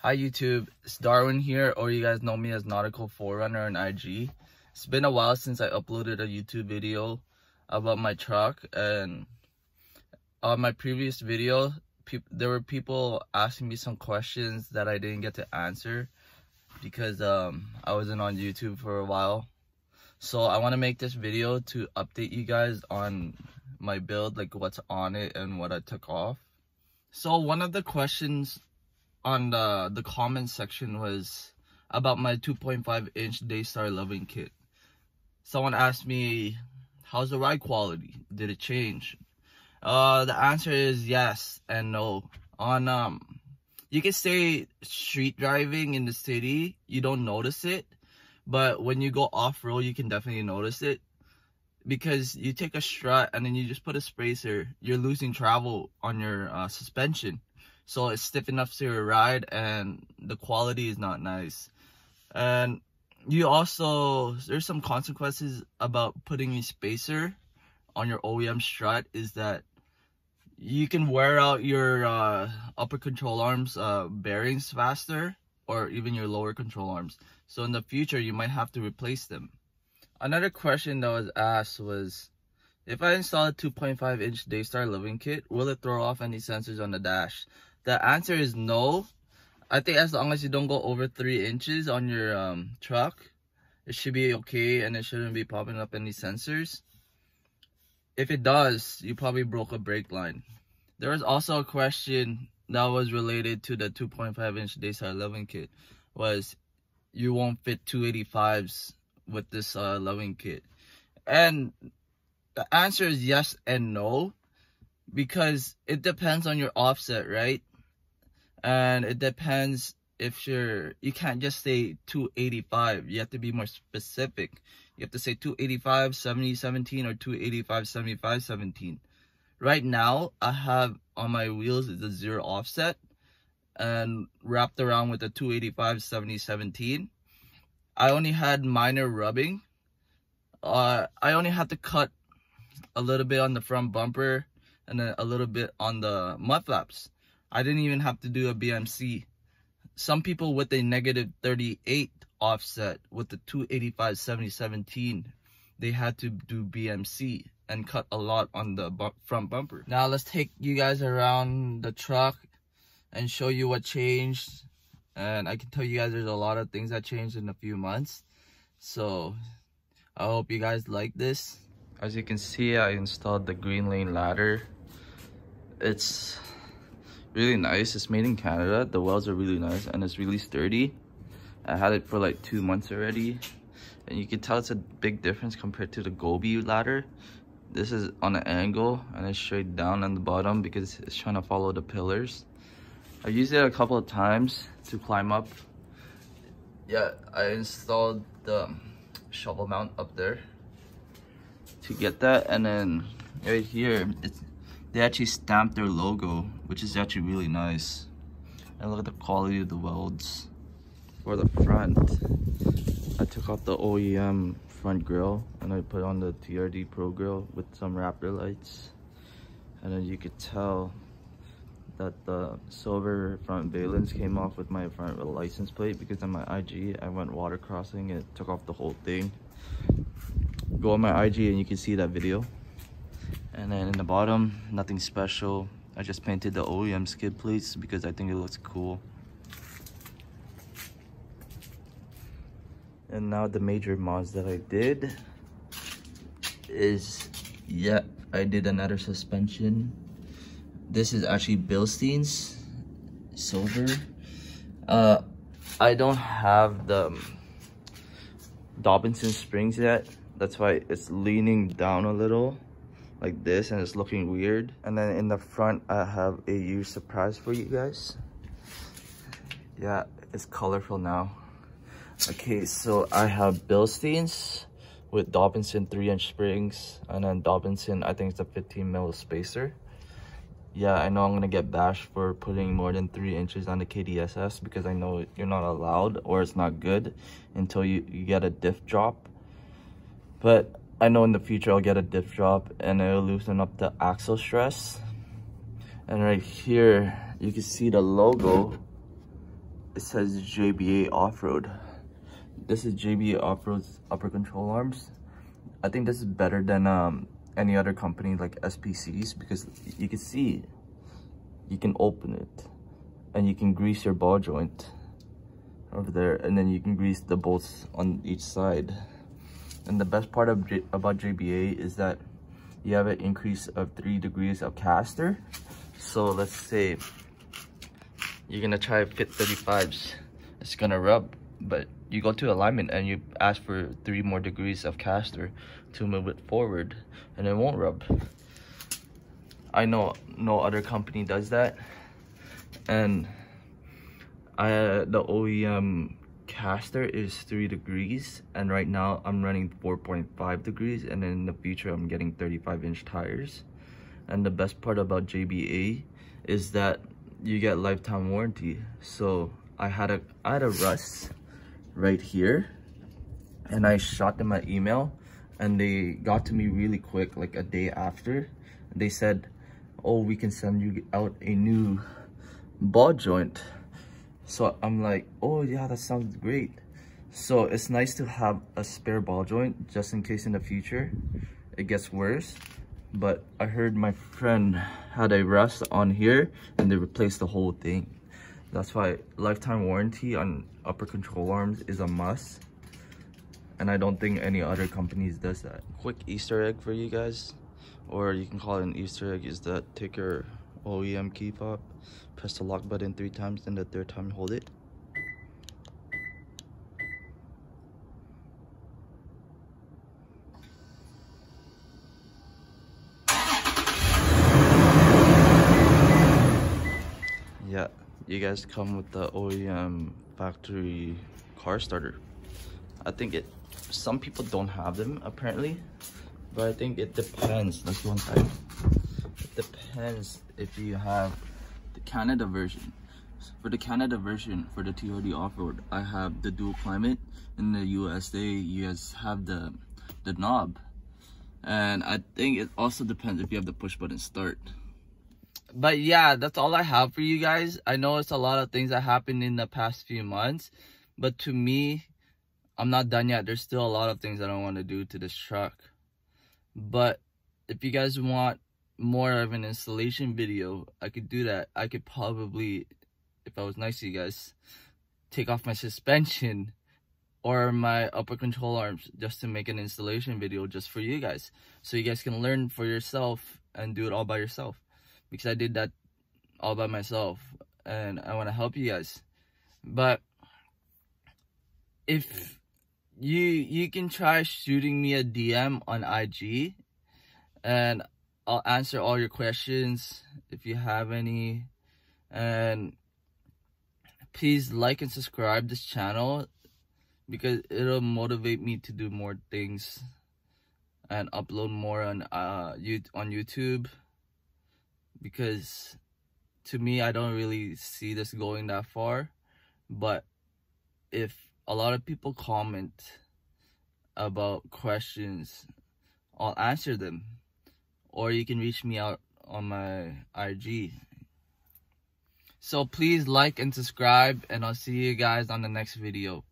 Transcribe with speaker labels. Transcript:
Speaker 1: Hi YouTube, it's Darwin here, or you guys know me as Nautical 4Runner on IG. It's been a while since I uploaded a YouTube video about my truck, and on my previous video, there were people asking me some questions that I didn't get to answer because I wasn't on YouTube for a while. So I want to make this video to update you guys on my build, like what's on it and what I took off. So one of the questions on the comment section was about my 2.5-inch Daystar Loving kit. Someone asked me, how's the ride quality? Did it change? The answer is yes and no. On you can say street driving in the city, you don't notice it, but when you go off-road, you can definitely notice it, because you take a strut and then you just put a spracer, you're losing travel on your suspension. So it's stiff enough to your ride and the quality is not nice. And you also, there's some consequences about putting a spacer on your OEM strut, is that you can wear out your upper control arms bearings faster, or even your lower control arms. So in the future, you might have to replace them. Another question that was asked was, if I install a 2.5-inch Daystar Loving kit, will it throw off any sensors on the dash? The answer is no. I think as long as you don't go over 3 inches on your truck, it should be okay and it shouldn't be popping up any sensors. If it does, you probably broke a brake line. There was also a question that was related to the 2.5-inch Daystar Loving kit, was you won't fit 285s with this Loving kit. And the answer is yes and no, because it depends on your offset, right? And it depends if you can't just say 285, you have to be more specific. You have to say 285 70/17 or 285 75/17. Right now, I have on my wheels is a 0 offset and wrapped around with a 285 70/17. I only had minor rubbing. I only had to cut a little bit on the front bumper and then a little bit on the mud flaps. I didn't even have to do a BMC. Some people with a -38 offset with the 285 70/17, they had to do BMC and cut a lot on the front bumper. Now let's take you guys around the truck and show you what changed. And I can tell you guys there's a lot of things that changed in a few months. So I hope you guys like this. As you can see, I installed the green lane ladder. It's really nice. It's made in Canada. The welds are really nice and it's really sturdy. I had it for like 2 months already, and you can tell it's a big difference compared to the Gobi ladder. This is on an angle and it's straight down on the bottom because it's trying to follow the pillars. I used it a couple of times to climb up. Yeah, I installed the shovel mount up there to get that, and then right here they actually stamped their logo, which is actually really nice. And look at the quality of the welds. For the front, I took off the OEM front grille and I put on the TRD Pro grille with some Raptor lights. And then you could tell that the silver front valence came off with my front license plate, because on my IG I went water crossing and it took off the whole thing. Go on my IG and you can see that video. And then in the bottom, nothing special. I just painted the OEM skid plates because I think it looks cool. And now the major mods that I did is, yeah, I did another suspension. This is actually Bilstein's silver. I don't have the Dobinson springs yet. That's why it's leaning down a little like this and it's looking weird. And then in the front, I have a huge surprise for you guys. Yeah, it's colorful now. Okay, so I have Bilstein's with Dobinson 3-inch springs, and then Dobinson, I think it's a 15mm spacer. Yeah, I know I'm gonna get bashed for putting more than 3 inches on the KDSS, because I know you're not allowed, or it's not good until you get a diff drop. But I know in the future I'll get a diff drop and it'll loosen up the axle stress. And right here you can see the logo it says JBA Off-Road. This is JBA Off-Road's upper control arms. I think this is better than any other company like SPC's, because you can see, you can open it and you can grease your ball joint over there, and then you can grease the bolts on each side. And the best part about JBA is that you have an increase of 3 degrees of caster. So let's say you're gonna try to fit 35s, it's gonna rub, but you go to alignment and you ask for 3 more degrees of caster to move it forward, and it won't rub. I know no other company does that, and the OEM caster is 3 degrees, and right now I'm running 4.5 degrees, and then in the future I'm getting 35-inch tires. And the best part about JBA is that you get lifetime warranty. So I had a rust right here, and I shot them an email, and they got to me really quick, like a day after. They said, oh, we can send you out a new ball joint. So I'm like, oh yeah, that sounds great. So it's nice to have a spare ball joint just in case in the future it gets worse. But I heard my friend had a rust on here and they replaced the whole thing. That's why lifetime warranty on upper control arms is a must, and I don't think any other companies does that. Quick Easter egg for you guys, or you can call it an Easter egg, is that take your OEM key fob, press the lock button 3 times, then the 3rd time hold it. Yeah, you guys come with the OEM factory car starter. I think some people don't have them apparently, but I think it depends. Let's go inside. It depends if you have the Canada version. For the Canada version, for the TRD off-road, I have the dual climate. In the USA, you guys have the knob. And I think it also depends if you have the push button start. But yeah, that's all I have for you guys. I know it's a lot of things that happened in the past few months, but to me, I'm not done yet. There's still a lot of things that I want to do to this truck. But if you guys want more of an installation video, I could do that. I could probably, if I was nice to you guys, take off my suspension or my upper control arms just to make an installation video just for you guys, so you guys can learn for yourself and do it all by yourself, because I did that all by myself and I want to help you guys. But if you can try shooting me a DM on IG, and I'll answer all your questions if you have any. And please like and subscribe this channel, because it'll motivate me to do more things and upload more on YouTube. Because to me, I don't really see this going that far. But if a lot of people comment about questions, I'll answer them. Or you can reach me out on my IG. So please like and subscribe, and I'll see you guys on the next video.